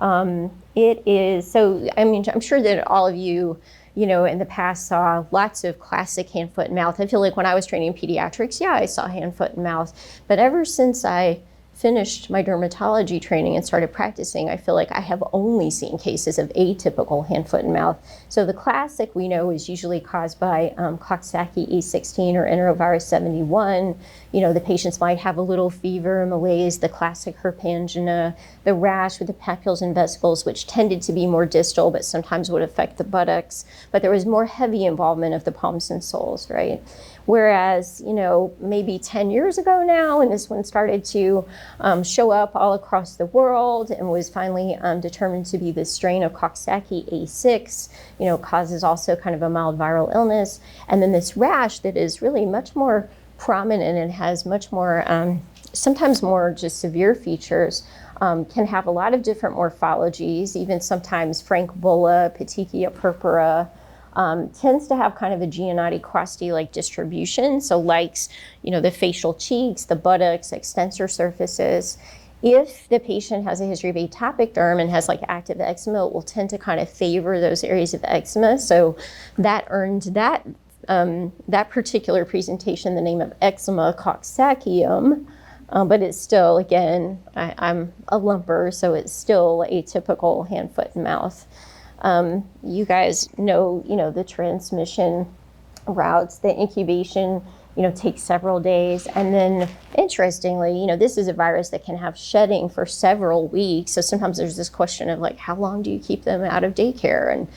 It is, so, I mean, I'm sure that all of you, in the past saw lots of classic hand, foot, and mouth. I feel like when I was training in pediatrics, I saw hand, foot, and mouth. But ever since I finished my dermatology training and started practicing, I feel like I have only seen cases of atypical hand, foot, and mouth. So the classic we know is usually caused by Coxsackie E16 or enterovirus 71. The patients might have a little fever, malaise, the classic herpangina, the rash with the papules and vesicles, which tended to be more distal, but sometimes would affect the buttocks. But there was more heavy involvement of the palms and soles, right? Whereas, maybe 10 years ago now, and this one started to show up all across the world and was finally determined to be this strain of Coxsackie A6, causes also kind of a mild viral illness. And then this rash that is really much more prominent and has much more, sometimes more just severe features, can have a lot of different morphologies, even sometimes frank bulla, petechia purpura, tends to have kind of a Giannotti crusty-like distribution, so likes, the facial cheeks, the buttocks, extensor surfaces. If the patient has a history of atopic derm and has like active eczema, it will tend to kind of favor those areas of eczema. So that earned that particular presentation the name of eczema coxsackium. But it's still, again, I'm a lumper, so it's still atypical hand, foot, and mouth. You guys know, the transmission routes, the incubation take several days. And then interestingly, this is a virus that can have shedding for several weeks. So sometimes there's this question of like, how long do you keep them out of daycare? And,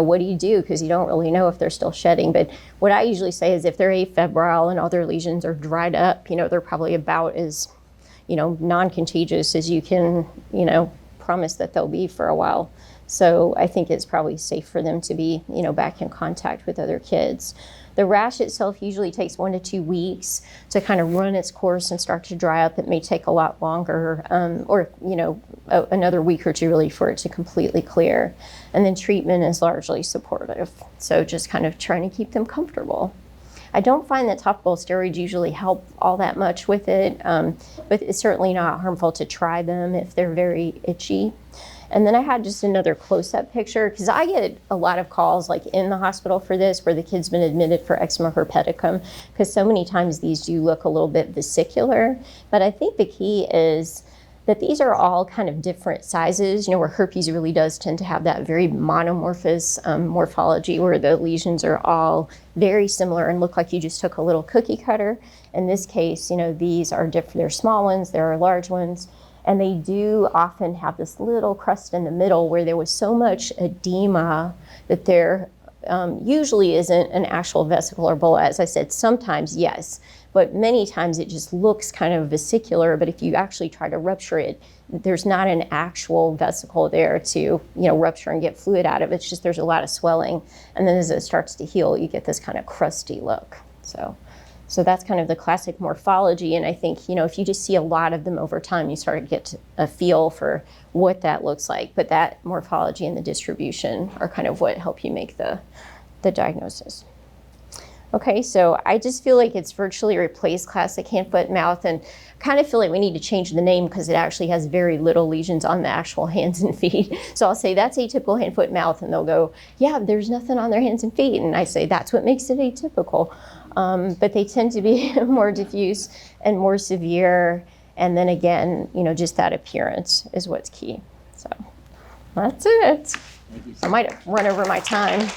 what do you do? Because you don't really know if they're still shedding. But what I usually say is if they're afebrile and all their lesions are dried up, they're probably about as, non-contagious as you can, promise that they'll be for a while. So I think it's probably safe for them to be, back in contact with other kids. The rash itself usually takes 1 to 2 weeks to kind of run its course and start to dry up. It may take a lot longer, or another week or two really for it to completely clear. And then treatment is largely supportive. So just kind of trying to keep them comfortable. I don't find that topical steroids usually help all that much with it, but it's certainly not harmful to try them if they're very itchy. And then I had just another close-up picture, because I get a lot of calls like in the hospital for this, where the kid's been admitted for eczema herpeticum, because so many times these do look a little bit vesicular. But I think the key is that these are all kind of different sizes, where herpes really does tend to have that very monomorphous morphology, where the lesions are all very similar and look like you just took a little cookie cutter. In this case, these are different. They're small ones, there are large ones. And they do often have this little crust in the middle where there was so much edema that there usually isn't an actual vesicle or bulla. As I said, sometimes yes, but many times it just looks kind of vesicular. But if you actually try to rupture it, there's not an actual vesicle there to rupture and get fluid out of. It's just there's a lot of swelling. And then as it starts to heal, you get this kind of crusty look. So that's kind of the classic morphology. And I think, if you just see a lot of them over time, you start to get a feel for what that looks like. But that morphology and the distribution are kind of what help you make the diagnosis. Okay, so I just feel like it's virtually replaced classic hand, foot, mouth, and kind of feel like we need to change the name because it actually has very little lesions on the actual hands and feet. So I'll say that's atypical hand, foot, mouth, and they'll go, yeah, there's nothing on their hands and feet. And I say that's what makes it atypical. But they tend to be more diffuse and more severe. And then again, just that appearance is what's key. So that's it. I might have run over my time.